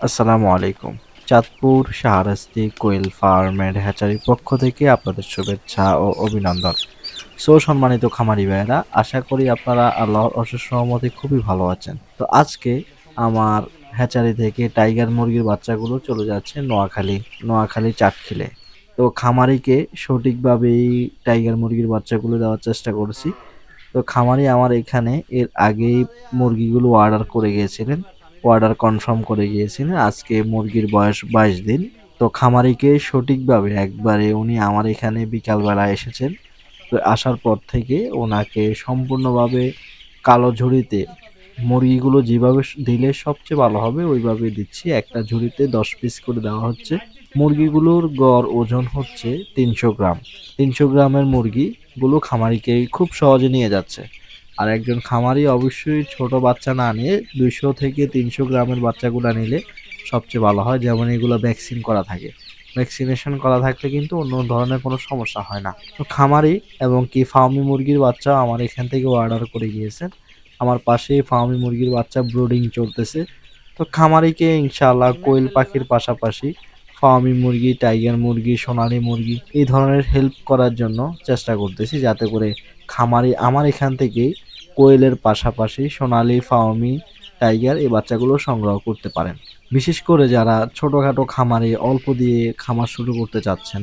আসসালামু আলাইকুম। চাঁদপুর শাহরাস্তি কোয়েল farm and হ্যাচারির পক্ষ থেকে আপনাদের শুভেচ্ছা ও অভিনন্দন। সম্মানিত খামারি ভাইয়েরা, আশা করি আপনারা আল্লাহর অশেষ রহমতে খুবই ভালো আছেন। তো আজকে আমার হ্যাচারি থেকে টাইগার মুরগির বাচ্চাগুলো চলে যাচ্ছে নোয়াখালী চাটখিলে। তো খামারিকে সঠিকভাবে এই টাইগার মুরগির বাচ্চাগুলো দেওয়ার চেষ্টা করেছি। তো খামারি আমার এখানে এর আগেই মুরগিগুলো অর্ডার করে গিয়েছিলেন, অর্ডার কনফার্ম করে গিয়েছিলেন। আজকে মুরগির বয়স 22 দিন। তো খামারিকে সঠিকভাবে একবারে উনি আমার এখানে বিকালবেলা এসেছেন। তো আসার পর থেকে ওনাকে সম্পূর্ণভাবে কালো ঝুড়িতে মুরগিগুলো যেভাবে দিলে সবচেয়ে ভালো হবে ওইভাবে দিচ্ছি। একটা ঝুড়িতে 10 পিস করে দেওয়া হচ্ছে। মুরগিগুলোর গড় ওজন হচ্ছে 300 গ্রাম। 300 গ্রামের মুরগিগুলো খামারিকে খুব সহজে নিয়ে যাচ্ছে। আর একজন খামারি অবশ্যই ছোট বাচ্চা না নিয়ে 200 থেকে 300 গ্রামের বাচ্চাগুলো নিলে সবচেয়ে ভালো হয়, যেমন এগুলো ভ্যাকসিন করা থাকে। ভ্যাকসিনেশন করা থাকলে কিন্তু অন্য ধরনের কোনো সমস্যা হয় না। তো খামারি এবং কি ফার্মি মুরগির বাচ্চা আমার এখান থেকে অর্ডার করে গিয়েছেন। আমার পাশেই ফার্মি মুরগির বাচ্চা ব্রুডিং চলতেছে। তো খামারিকে ইনশাআল্লাহ কোয়েল পাখির পাশাপাশি ফার্মি মুরগি, টাইগার মুরগি, সোনালী মুরগি এই ধরনের হেল্প করার জন্য চেষ্টা করতেছি, যাতে করে খামারি আমার এখান থেকেই কোয়েলের পাশাপাশি সোনালী, ফার্মি, টাইগার এই বাচ্চাগুলো সংগ্রহ করতে পারেন। বিশেষ করে যারা ছোটখাটো খামারে অল্প দিয়ে খামার শুরু করতে চাচ্ছেন,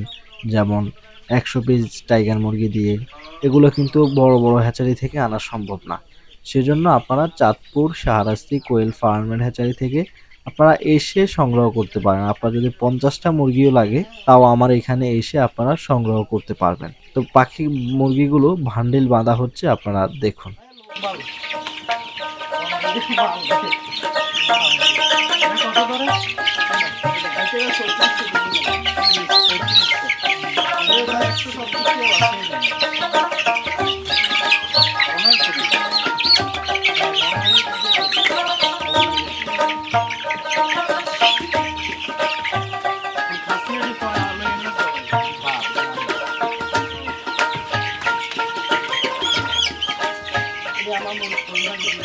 যেমন 100 পিস টাইগার মুরগি দিয়ে, এগুলো কিন্তু বড় বড় হ্যাচারি থেকে আনা সম্ভব না। সেজন্য আপনারা চাঁদপুর শাহরাস্তি কোয়েল ফার্ম এন্ড হ্যাচারি থেকে আপনারা এসে সংগ্রহ করতে পারেন। আপনার যদি 50টা মুরগিও লাগে তাও আমার এখানে এসে আপনারা সংগ্রহ করতে পারবেন। তো পাখি মুরগিগুলো ভান্ডিল বাঁধা হচ্ছে, আপনারা দেখুন।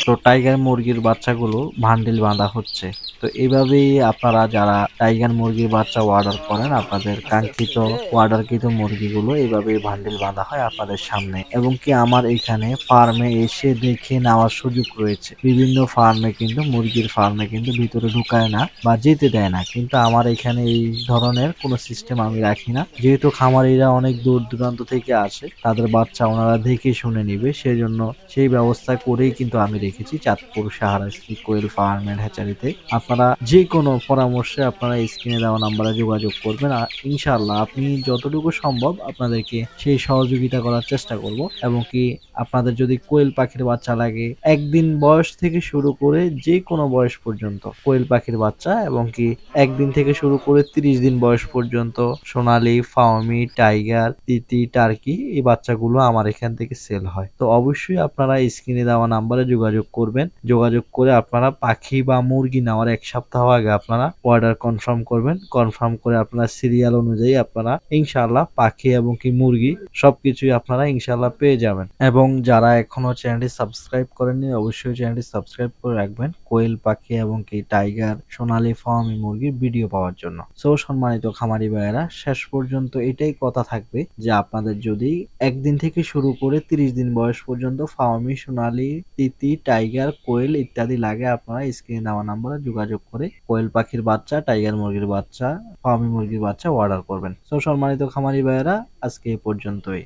তো টাইগার মুরগির বাচ্চাগুলো ভান্ডিল বাঁধা হচ্ছে। তো এইভাবেই আপনারা যারা টাইগার মুরগির বাচ্চা অর্ডার করেন, আপনাদের কাঙ্ক্ষিত অর্ডারকৃত মুরগিগুলো এইভাবে ভান্ডিল বাঁধা হয় আপনাদের সামনে। এবং কি আমার এখানে ফার্মে এসে দেখে নেওয়ার সুযোগ রয়েছে। বিভিন্ন ফার্মে কিন্তু মুরগির ফার্মে কিন্তু ভিতরে ঢুকায় না বা যেতে দেয় না, কিন্তু আমার এখানে এই ধরনের কোনো সিস্টেম আমি রাখি না। যেহেতু খামারিরা অনেক দূর দূরান্ত থেকে আসে, তাদের বাচ্চা ওনারা দেখে শুনে নিবে, সেজন্য সেই ব্যবস্থা করেই কিন্তু আমি রেখেছি চাঁদপুর শাহরাস্তি কোয়েল ফার্ম এন্ড হ্যাচারিতে। আপনারা যে কোনো পরামর্শে আপনারা স্ক্রিনে দেওয়া নাম্বারে যোগাযোগ করবেন, আর ইনশাআল্লাহ আপনি যতটুকু সম্ভব আপনাদেরকে সেই সহযোগিতা করার চেষ্টা করব। এবং কি আপনাদের যদি কোয়েল পাখির বাচ্চা লাগে, একদিন বয়স থেকে শুরু করে যে কোনো বয়স পর্যন্ত কোয়েল পাখির বাচ্চা, এবং কি একদিন থেকে শুরু করে 30 দিন বয়স পর্যন্ত সোনালী, ফাউমি, টাইগার, তিতি, টার্কি এই বাচ্চাগুলো আমার এখান থেকে সেল হয়। তো অবশ্যই আপনারা স্ক্রিনে দেওয়া নাম্বারে যোগাযোগ করবেন। যোগাযোগ করে আপনারা পাখি বা মুরগি নেওয়ার 1 সপ্তাহ আগে আপনারা অর্ডার কনফার্ম করবেন। কনফার্ম করে আপনারা সিরিয়াল অনুযায়ী আপনারা ইনশাআল্লাহ পাখি এবং কি মুরগি সবকিছুই আপনারা ইনশাআল্লাহ পেয়ে যাবেন। এবং যারা এখনো চ্যানেলটি সাবস্ক্রাইব করেননি, অবশ্যই চ্যানেলটি সাবস্ক্রাইব করে রাখবেন কোয়েল পাখি এবং কি টাইগার, সোনালী, ফার্মি মুরগির ভিডিও পাওয়ার জন্য। সম্মানিত খামারি ভাইয়েরা, শেষ পর্যন্ত এটাই কথা থাকবে যে আপনাদের যদি একদিন থেকে শুরু করে 30 দিন বয়স পর্যন্ত ফার্মি, সোনালী, তিতি, টাইগার, কোয়েল ইত্যাদি লাগে, আপনারা স্ক্রিনে দেওয়া নাম্বারে যোগাযোগ করে কোয়েল পাখির বাচ্চা, টাইগার মুরগির বাচ্চা, ফার্মি মুরগির বাচ্চা অর্ডার করবেন। সম্মানিত খামারি ভাইয়েরা, আজকে এই পর্যন্তই।